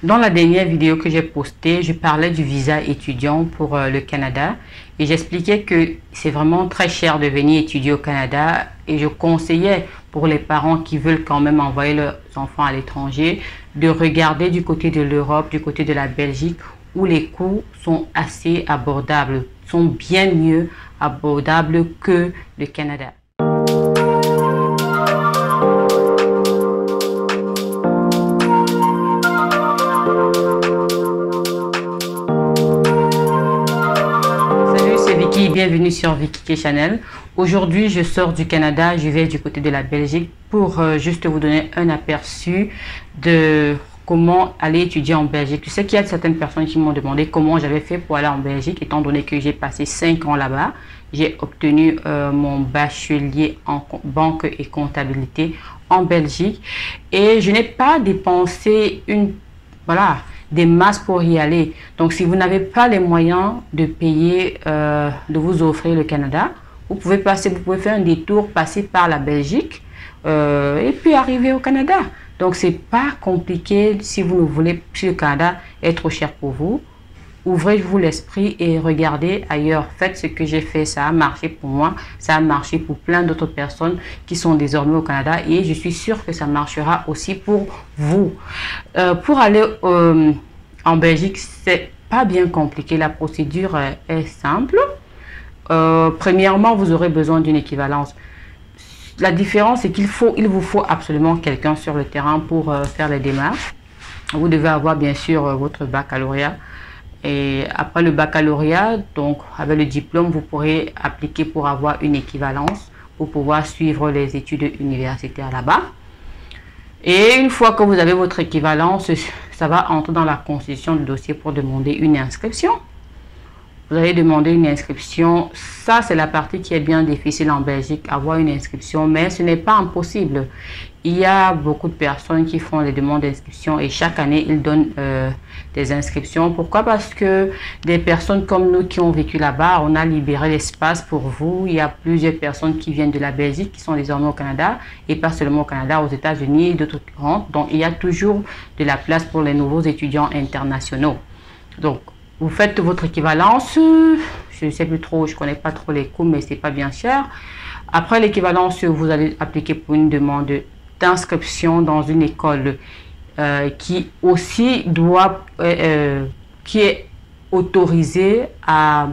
Dans la dernière vidéo que j'ai postée, je parlais du visa étudiant pour le Canada et j'expliquais que c'est vraiment très cher de venir étudier au Canada et je conseillais pour les parents qui veulent quand même envoyer leurs enfants à l'étranger de regarder du côté de l'Europe, du côté de la Belgique où les coûts sont assez abordables, sont bien mieux abordables que le Canada. Bienvenue sur Vicky Channel. Aujourd'hui, je sors du Canada, je vais du côté de la Belgique pour juste vous donner un aperçu de comment aller étudier en Belgique. Je sais qu'il y a certaines personnes qui m'ont demandé comment j'avais fait pour aller en Belgique, étant donné que j'ai passé 5 ans là-bas. J'ai obtenu mon bachelier en banque et comptabilité en Belgique et je n'ai pas dépensé des masses pour y aller. Donc, si vous n'avez pas les moyens de payer, de vous offrir le Canada, vous pouvez faire un détour, passer par la Belgique et puis arriver au Canada. Donc, c'est pas compliqué si vous ne voulez, si le Canada est trop cher pour vous. Ouvrez-vous l'esprit et regardez ailleurs. Faites ce que j'ai fait, ça a marché pour moi, ça a marché pour plein d'autres personnes qui sont désormais au Canada et je suis sûre que ça marchera aussi pour vous. Pour aller en Belgique, c'est pas bien compliqué, la procédure est simple. Premièrement, vous aurez besoin d'une équivalence. La différence, c'est qu'il vous faut absolument quelqu'un sur le terrain pour faire les démarches. Vous devez avoir bien sûr votre baccalauréat. Et après le baccalauréat, donc avec le diplôme, vous pourrez appliquer pour avoir une équivalence pour pouvoir suivre les études universitaires là-bas. Et une fois que vous avez votre équivalence, ça va entrer dans la constitution du dossier pour demander une inscription. Vous allez demander une inscription. Ça, c'est la partie qui est bien difficile en Belgique, avoir une inscription, mais ce n'est pas impossible. Il y a beaucoup de personnes qui font les demandes d'inscription et chaque année, ils donnent des inscriptions. Pourquoi? Parce que des personnes comme nous qui ont vécu là-bas, on a libéré l'espace pour vous. Il y a plusieurs personnes qui viennent de la Belgique, qui sont désormais au Canada et pas seulement au Canada, aux États-Unis, d'autres rentrent. Donc, il y a toujours de la place pour les nouveaux étudiants internationaux. Donc, vous faites votre équivalence. Je ne sais plus trop, je ne connais pas trop les coûts, mais c'est pas bien cher. Après l'équivalence, vous allez appliquer pour une demande d'inscription dans une école qui aussi qui est autorisée à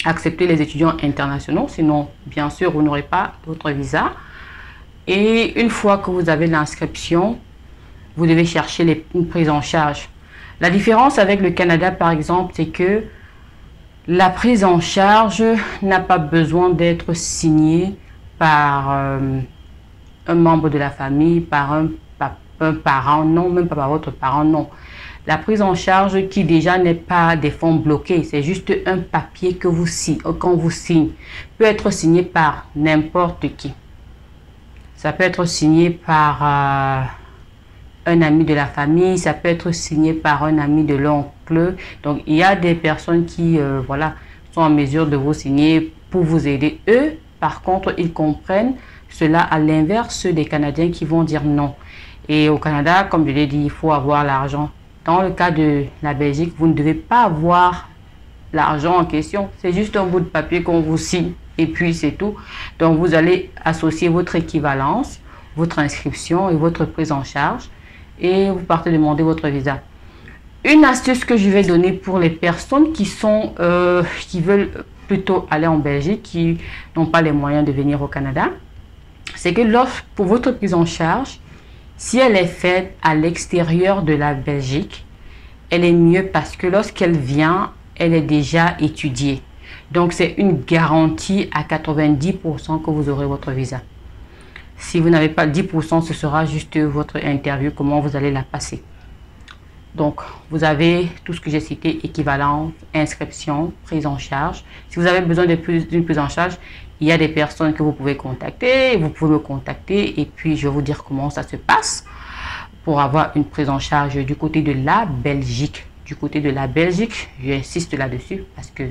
accepter les étudiants internationaux. Sinon, bien sûr, vous n'aurez pas votre visa. Et une fois que vous avez l'inscription, vous devez chercher une prise en charge. La différence avec le Canada, par exemple, c'est que la prise en charge n'a pas besoin d'être signée par un membre de la famille, par un parent, non, même pas par votre parent, non. La prise en charge qui déjà n'est pas des fonds bloqués, c'est juste un papier que vous signez, quand vous signez, peut être signé par n'importe qui. Ça peut être signé par un ami de la famille, ça peut être signé par un ami de l'oncle. Donc, il y a des personnes qui sont en mesure de vous signer pour vous aider. Eux, par contre, ils comprennent cela à l'inverse des Canadiens qui vont dire non. Et au Canada, comme je l'ai dit, il faut avoir l'argent. Dans le cas de la Belgique, vous ne devez pas avoir l'argent en question. C'est juste un bout de papier qu'on vous signe et puis c'est tout. Donc, vous allez associer votre équivalence, votre inscription et votre prise en charge. Et vous partez demander votre visa. Une astuce que je vais donner pour les personnes qui veulent plutôt aller en Belgique, qui n'ont pas les moyens de venir au Canada, c'est que pour votre prise en charge, si elle est faite à l'extérieur de la Belgique, elle est mieux parce que lorsqu'elle vient, elle est déjà étudiée. Donc, c'est une garantie à 90% que vous aurez votre visa. Si vous n'avez pas 10%, ce sera juste votre interview, comment vous allez la passer. Donc, vous avez tout ce que j'ai cité, équivalence, inscription, prise en charge. Si vous avez besoin d'une prise en charge, il y a des personnes que vous pouvez contacter. Vous pouvez me contacter et puis je vais vous dire comment ça se passe pour avoir une prise en charge du côté de la Belgique. Du côté de la Belgique, j'insiste là-dessus parce que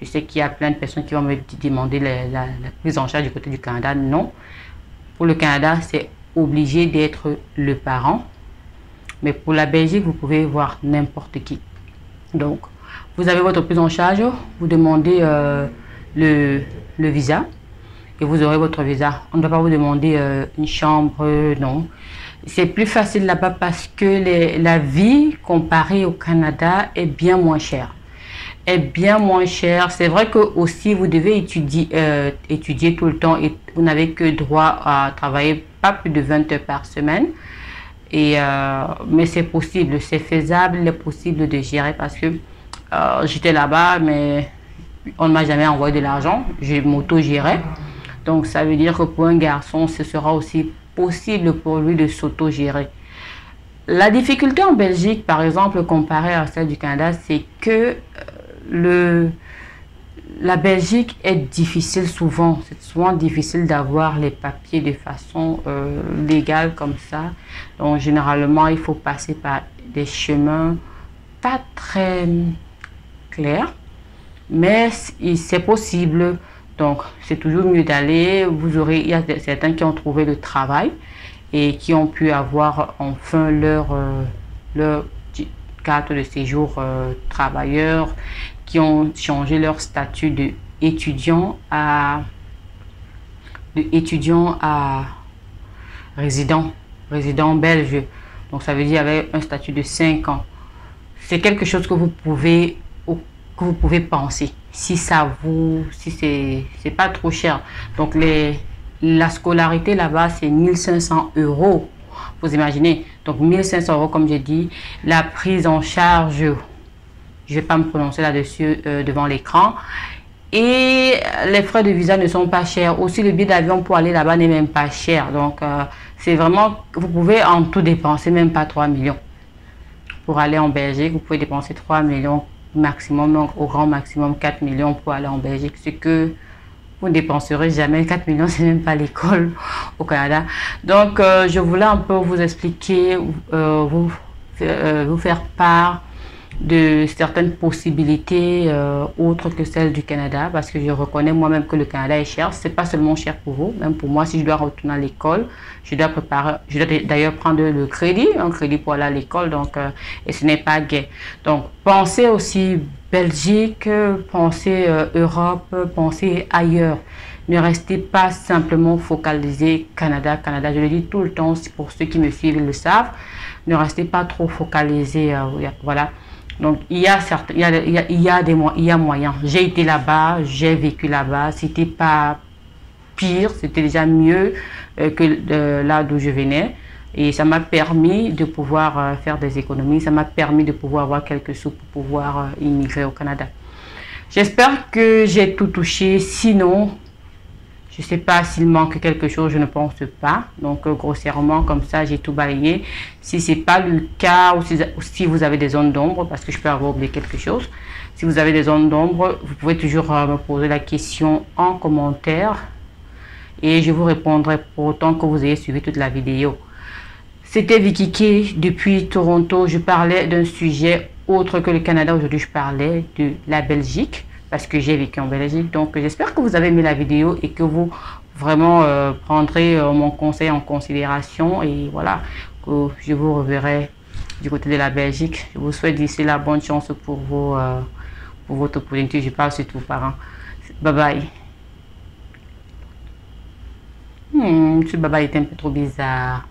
je sais qu'il y a plein de personnes qui vont me demander la prise en charge du côté du Canada. Non. Pour le Canada, c'est obligé d'être le parent Mais pour la Belgique, vous pouvez voir n'importe qui. Donc, vous avez votre prise en charge, vous demandez le visa et vous aurez votre visa. On ne doit pas vous demander une chambre, non. C'est plus facile là-bas parce que la vie comparée au Canada est bien moins chère. C'est vrai que aussi vous devez étudier tout le temps et vous n'avez que droit à travailler pas plus de 20 heures par semaine. Mais c'est possible, c'est faisable, il est possible de gérer parce que j'étais là-bas, mais on ne m'a jamais envoyé de l'argent. Je m'auto-gérais. Donc, ça veut dire que pour un garçon, ce sera aussi possible pour lui de s'auto-gérer. La difficulté en Belgique, par exemple, comparée à celle du Canada, c'est que la Belgique est difficile souvent. C'est souvent difficile d'avoir les papiers de façon légale comme ça. Donc, généralement, il faut passer par des chemins pas très clairs. Mais c'est possible. Donc, c'est toujours mieux d'aller. Il y a certains qui ont trouvé le travail et qui ont pu avoir enfin leur carte de séjour travailleur, qui ont changé leur statut d'étudiant à résident belge. Donc, ça veut dire avec un statut de 5 ans. C'est quelque chose que vous pouvez penser. Si c'est pas trop cher. Donc, la scolarité là-bas, c'est 1500 €. Vous imaginez. Donc, 1500 € comme j'ai dit. La prise en charge, je ne vais pas me prononcer là-dessus devant l'écran. Et les frais de visa ne sont pas chers. Aussi, le billet d'avion pour aller là-bas n'est même pas cher. Donc, c'est vraiment, vous pouvez en tout dépenser, même pas 3 millions. Pour aller en Belgique, vous pouvez dépenser 3 millions maximum, donc au grand maximum 4 millions pour aller en Belgique. Ce que vous ne dépenserez jamais. 4 millions, c'est même pas l'école au Canada. Donc, je voulais un peu vous expliquer, vous faire part de certaines possibilités autres que celles du Canada, parce que je reconnais moi-même que le Canada est cher. C'est pas seulement cher pour vous, même pour moi. Si je dois retourner à l'école, je dois d'ailleurs prendre un crédit pour aller à l'école, donc et ce n'est pas gai. Donc pensez aussi Belgique, pensez Europe, pensez ailleurs. Ne restez pas simplement focalisé Canada. Je le dis tout le temps, pour ceux qui me suivent, ils le savent. Ne restez pas trop focalisé, voilà. Donc, il y a moyens. J'ai été là-bas, j'ai vécu là-bas. C'était pas pire, c'était déjà mieux que là d'où je venais. Et ça m'a permis de pouvoir faire des économies. Ça m'a permis de pouvoir avoir quelques sous pour pouvoir immigrer au Canada. J'espère que j'ai tout touché. Sinon, je ne sais pas s'il manque quelque chose, je ne pense pas. Donc, grossièrement, comme ça, j'ai tout balayé. Si ce n'est pas le cas, ou si vous avez des zones d'ombre, parce que je peux avoir oublié quelque chose. Si vous avez des zones d'ombre, vous pouvez toujours me poser la question en commentaire. Et je vous répondrai pour autant que vous ayez suivi toute la vidéo. C'était Vicky K depuis Toronto. Je parlais d'un sujet autre que le Canada. Aujourd'hui, je parlais de la Belgique, parce que j'ai vécu en Belgique. Donc, j'espère que vous avez aimé la vidéo et que vous vraiment prendrez mon conseil en considération. Et voilà, que je vous reverrai du côté de la Belgique. Je vous souhaite d'ici là bonne chance pour votre opportunité. Je parle surtout aux parents. Bye bye. Ce bye bye est un peu trop bizarre.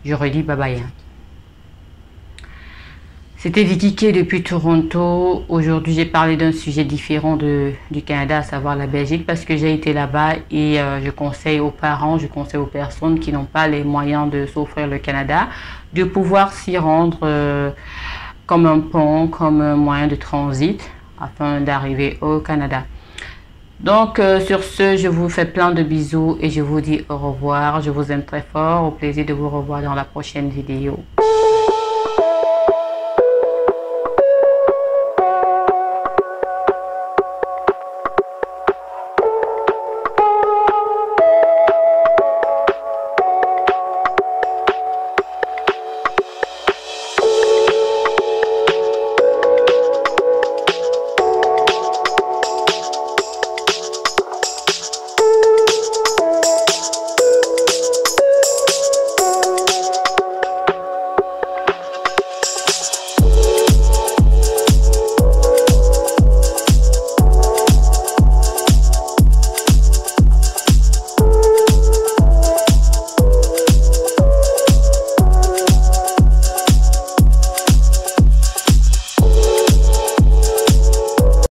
Je redis bye bye. C'était Vicky K depuis Toronto. Aujourd'hui, j'ai parlé d'un sujet différent du Canada, à savoir la Belgique, parce que j'ai été là-bas et je conseille aux parents, je conseille aux personnes qui n'ont pas les moyens de s'offrir le Canada, de pouvoir s'y rendre comme un pont, comme un moyen de transit, afin d'arriver au Canada. Donc, sur ce, je vous fais plein de bisous et je vous dis au revoir. Je vous aime très fort. Au plaisir de vous revoir dans la prochaine vidéo.